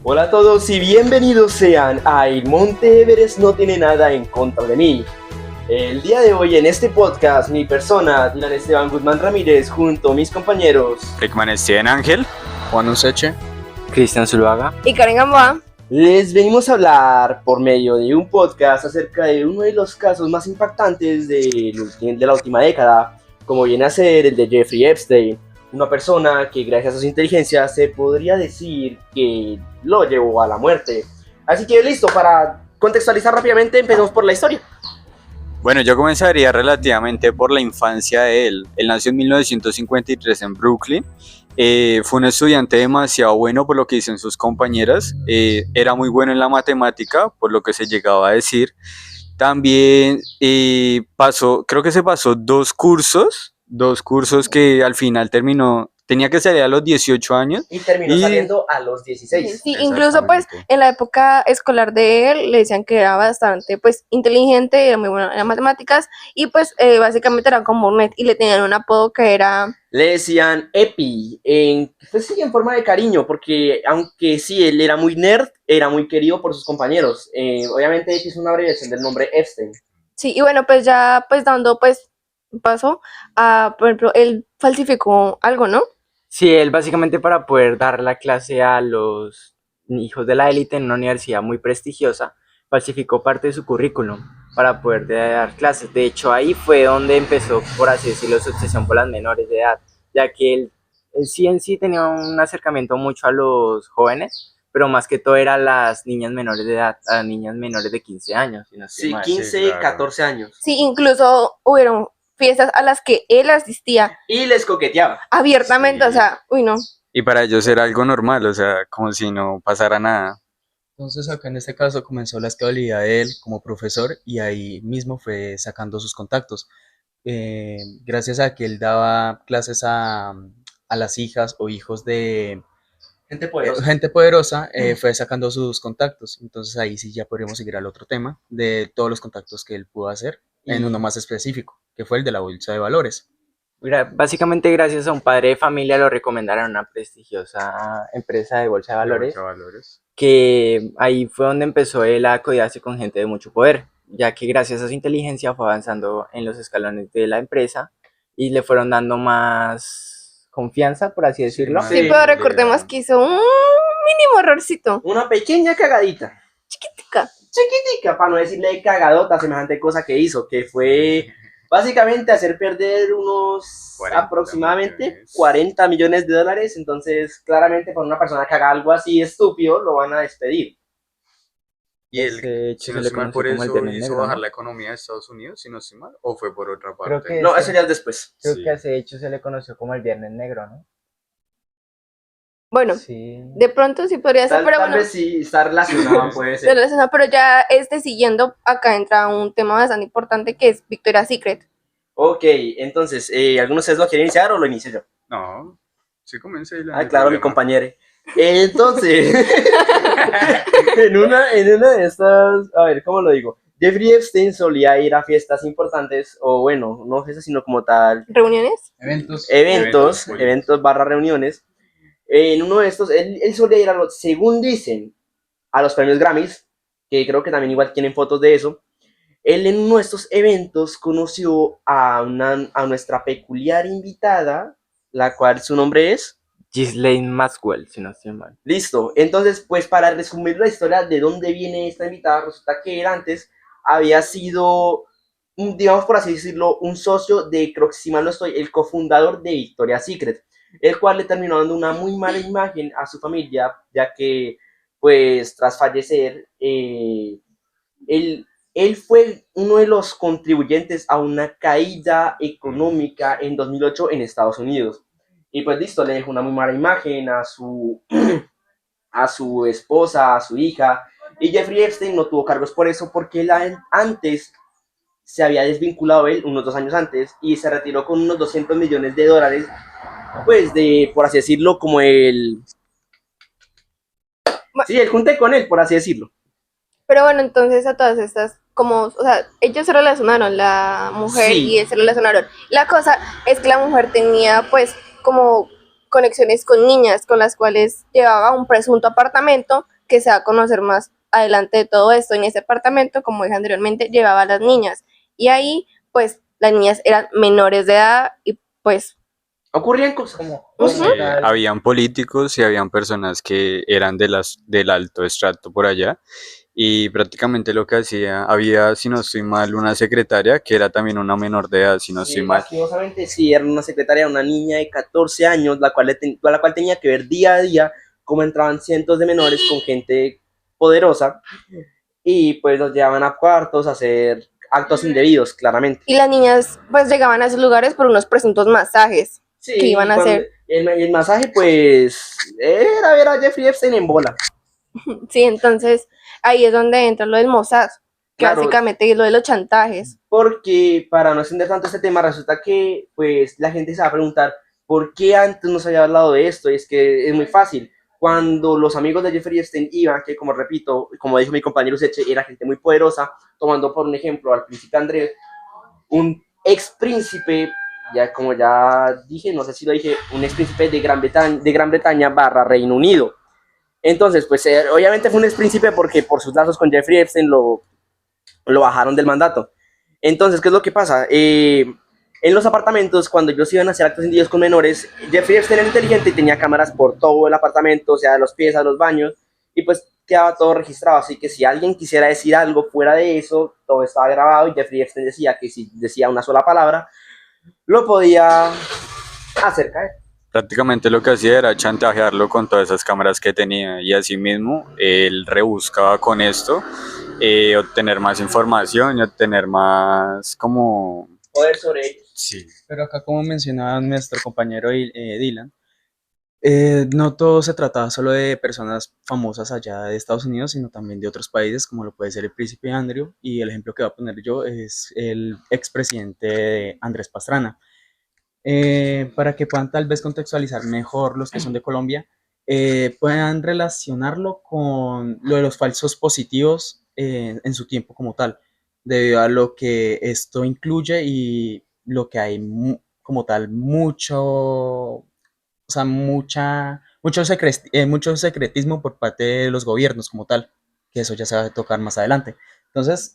Hola a todos y bienvenidos sean a El Monte Everest no tiene nada en contra de mí. El día de hoy en este podcast, mi persona, Dylan Esteban Guzmán Ramírez, junto a mis compañeros Rickman Steven Ángel, Juan Useche, Cristian Zuluaga y Karen Gamboa, les venimos a hablar por medio de un podcast acerca de uno de los casos más impactantes de la última década, como viene a ser el de Jeffrey Epstein, una persona que gracias a su inteligencia se podría decir que lo llevó a la muerte. Así que listo, para contextualizar rápidamente, empecemos por la historia. Bueno, yo comenzaría relativamente por la infancia de él. Él nació en 1953 en Brooklyn. Fue un estudiante demasiado bueno por lo que dicen sus compañeras. Era muy bueno en la matemática, por lo que se llegaba a decir. También creo que se pasó dos cursos que al final tenía que salir a los 18 años. Y terminó saliendo a los 16. Sí, incluso pues en la época escolar de él le decían que era bastante pues inteligente, era muy bueno en las matemáticas y pues básicamente era como un nerd y le tenían un apodo que era... Le decían Epi, pues sí, en forma de cariño, porque aunque sí, él era muy nerd, era muy querido por sus compañeros. Obviamente Epi es una abreviación del nombre Epstein. Sí, y bueno, pues ya pues dando pues paso a, por ejemplo, él falsificó algo, ¿no? Sí, él básicamente para poder dar la clase a los hijos de la élite en una universidad muy prestigiosa, falsificó parte de su currículum para poder dar clases. De hecho, ahí fue donde empezó, por así decirlo, su obsesión por las menores de edad, ya que él en sí tenía un acercamiento mucho a los jóvenes, pero más que todo era a las niñas menores de edad, a las niñas menores de 15 años. Si no estoy Sí, mal. 15, sí, claro. 14 años. Sí, incluso hubieron fiestas a las que él asistía. Y les coqueteaba. Abiertamente, sí. O sea, uy, no. Y para ellos era algo normal, o sea, como si no pasara nada. Entonces acá en este caso comenzó la estabilidad de él como profesor y ahí mismo fue sacando sus contactos. Gracias a que él daba clases a las hijas o hijos de gente poderosa, fue sacando sus contactos. Entonces ahí sí ya podríamos seguir al otro tema de todos los contactos que él pudo hacer en uno más específico, que fue el de la bolsa de valores. Básicamente gracias a un padre de familia lo recomendaron a una prestigiosa empresa de bolsa de valores, que ahí fue donde empezó él a codearse con gente de mucho poder, ya que gracias a su inteligencia fue avanzando en los escalones de la empresa y le fueron dando más confianza, por así decirlo. Sí, pero recordemos que hizo un mínimo errorcito. Una pequeña cagadita. Chiquitica, para no decirle cagadota, semejante cosa que hizo, que fue básicamente hacer perder unos aproximadamente 40 millones de dólares. Entonces, claramente, por una persona que haga algo así estúpido, lo van a despedir. Y él, si no estoy mal, por eso hizo bajar la economía de Estados Unidos, si no estoy mal, o fue por otra parte. No, eso ya es después. Creo que a ese hecho se le conoció como el Viernes Negro, ¿no? Bueno, sí. De pronto sí podría ser, pero tal bueno. Vez sí está relacionado, puede ser. Pero ya siguiendo, acá entra un tema bastante importante que es Victoria's Secret. Ok, entonces, ¿alguno de ustedes lo quiere iniciar o lo inicio yo? No, sí comencé. Claro, mi compañero. Entonces, en una de estas, a ver, ¿cómo lo digo? Jeffrey Epstein solía ir a fiestas importantes, o bueno, no fiestas, sino como tal... ¿Reuniones? Eventos barra reuniones. En uno de estos, él solía ir según dicen, a los premios Grammys, que creo que también igual tienen fotos de eso. Él en uno de estos eventos conoció a nuestra peculiar invitada, la cual su nombre es... Ghislaine Maxwell, si no estoy mal. Listo, entonces pues para resumir la historia de dónde viene esta invitada, resulta que él antes había sido, digamos por así decirlo, un socio de, creo que si mal no estoy, el cofundador de Victoria's Secret, el cual le terminó dando una muy mala imagen a su familia, ya que pues tras fallecer, él fue uno de los contribuyentes a una caída económica en 2008 en Estados Unidos. Y pues listo, le dejó una muy mala imagen a su esposa, a su hija. Y Jeffrey Epstein no tuvo cargos por eso, porque él antes se había desvinculado él, unos 2 años antes, y se retiró con unos $200 millones, pues por así decirlo, como el junte con él, por así decirlo. Pero bueno, entonces a todas estas, como, o sea, ellos se relacionaron, la mujer y él se relacionaron. La cosa es que la mujer tenía pues como conexiones con niñas con las cuales llevaba un presunto apartamento que se va a conocer más adelante de todo esto. En ese apartamento, como dije anteriormente, llevaba a las niñas y ahí pues las niñas eran menores de edad y pues Ocurrían cosas como... Ujú. Habían políticos y habían personas que eran del alto estrato por allá y prácticamente lo que hacía, había, si no estoy mal, una secretaria que era también una menor de edad, si no estoy mal. Lastimosamente sí, era una secretaria, una niña de 14 años, la cual tenía que ver día a día cómo entraban cientos de menores con gente poderosa y pues los llevaban a cuartos a hacer actos indebidos, claramente. y las niñas pues llegaban a esos lugares por unos presuntos masajes Sí, que iban a hacer. el masaje pues era ver a Jeffrey Epstein en bola. Sí, entonces ahí es donde entra lo del Mossad, que Claro. básicamente es lo de los chantajes. Porque para no extender tanto este tema, resulta que pues la gente se va a preguntar por qué antes no se había hablado de esto. Y es que es muy fácil. Cuando los amigos de Jeffrey Epstein iban, que como repito, como dijo mi compañero Seche, era gente muy poderosa, tomando por un ejemplo al príncipe Andrés, un ex príncipe, ya como ya dije, no sé si lo dije, un ex príncipe de Gran Bretaña barra Reino Unido. Entonces, pues obviamente fue un ex príncipe porque por sus lazos con Jeffrey Epstein lo bajaron del mandato. Entonces, ¿qué es lo que pasa? En los apartamentos, cuando ellos iban a hacer actos indebidos con menores, Jeffrey Epstein era inteligente y tenía cámaras por todo el apartamento, o sea, de los pies a los baños, y pues quedaba todo registrado. Así que si alguien quisiera decir algo fuera de eso, todo estaba grabado y Jeffrey Epstein decía que si decía una sola palabra, lo podía hacer caer. Prácticamente lo que hacía era chantajearlo con todas esas cámaras que tenía y asimismo él rebuscaba con esto obtener más información y obtener más como... Poder sobre ellos. Sí. Pero acá, como mencionaba nuestro compañero Dylan, no todo se trataba solo de personas famosas allá de Estados Unidos, sino también de otros países, como lo puede ser el príncipe Andrew, y el ejemplo que voy a poner yo es el expresidente Andrés Pastrana. Para que puedan tal vez contextualizar mejor los que son de Colombia, puedan relacionarlo con lo de los falsos positivos en su tiempo como tal, debido a lo que esto incluye y lo que hay como tal mucho, o sea, mucho secretismo por parte de los gobiernos como tal, que eso ya se va a tocar más adelante. Entonces,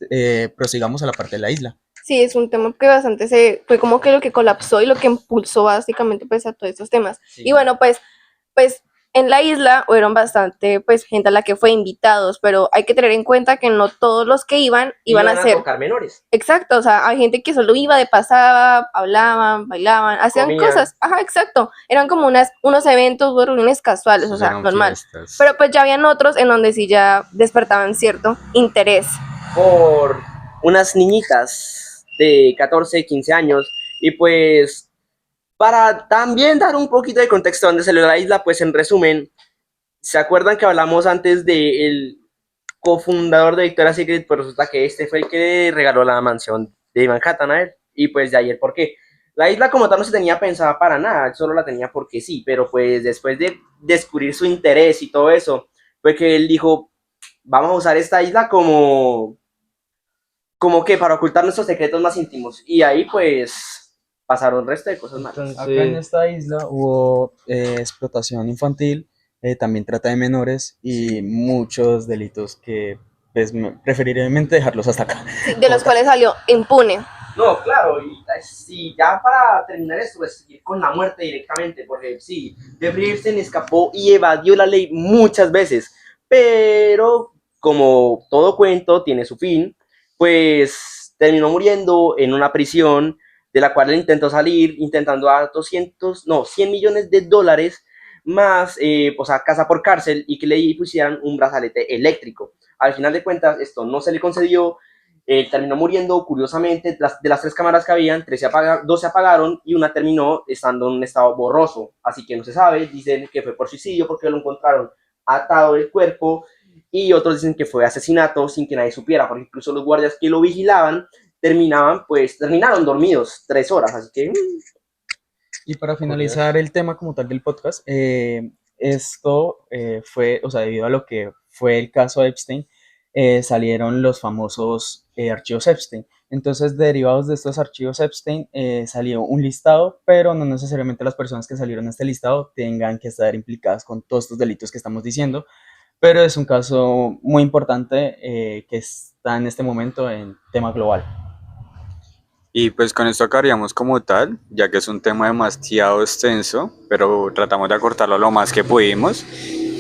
prosigamos a la parte de la isla. Sí, es un tema que bastante fue como que lo que colapsó y lo que impulsó básicamente pues a todos estos temas. Sí. Y bueno, pues en la isla hubieron bastante pues gente a la que fue invitados, pero hay que tener en cuenta que no todos los que iban a ser tocar menores. exacto, o sea, hay gente que solo iba de pasada, hablaban, bailaban, hacían Comían. cosas, ajá, exacto, eran como unos eventos o reuniones casuales, o sea, Eran normal. fiestas. Pero pues ya habían otros en donde sí ya despertaban cierto interés. Por unas niñitas de 14, 15 años. Y pues, para también dar un poquito de contexto de dónde salió la isla, pues en resumen, ¿se acuerdan que hablamos antes del cofundador de Victoria's Secret? Pues resulta que este fue el que regaló la mansión de Manhattan a él. Y pues de ahí el por qué. La isla como tal no se tenía pensada para nada, solo la tenía porque sí, pero pues después de descubrir su interés y todo eso, fue que él dijo, vamos a usar esta isla como que para ocultar nuestros secretos más íntimos. Y ahí pues pasaron el resto de cosas malas. Acá en esta isla hubo explotación infantil, también trata de menores y muchos delitos que pues, preferiblemente dejarlos hasta acá. Sí, de los cuales salió impune. No, claro, y sí, ya para terminar esto, pues ir con la muerte directamente, porque sí, Jeffrey Epstein escapó y evadió la ley muchas veces, pero como todo cuento tiene su fin, pues terminó muriendo en una prisión de la cual él intentó salir, intentando dar 100 millones de dólares más, o sea, casa por cárcel y que le pusieran un brazalete eléctrico. Al final de cuentas, esto no se le concedió. Terminó muriendo, curiosamente, de las tres cámaras que habían, dos se apagaron y una terminó estando en un estado borroso. Así que no se sabe, dicen que fue por suicidio porque lo encontraron atado del cuerpo y otros dicen que fue asesinato sin que nadie supiera, porque incluso los guardias que lo vigilaban terminaron dormidos 3 horas, así que... Y para finalizar el tema como tal del podcast, esto fue, o sea, debido a lo que fue el caso Epstein, salieron los famosos archivos Epstein. Entonces, derivados de estos archivos Epstein, salió un listado, pero no necesariamente las personas que salieron a este listado tengan que estar implicadas con todos estos delitos que estamos diciendo, pero es un caso muy importante que está en este momento en tema global. Y pues con esto acabaríamos como tal, ya que es un tema demasiado extenso, pero tratamos de acortarlo lo más que pudimos.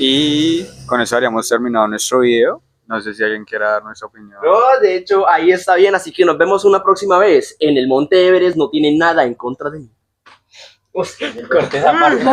Y con eso habríamos terminado nuestro video. No sé si alguien quiera dar nuestra opinión. No, de hecho, ahí está bien, así que nos vemos una próxima vez. En el Monte Everest no tienen nada en contra de mí. Corte esa parte.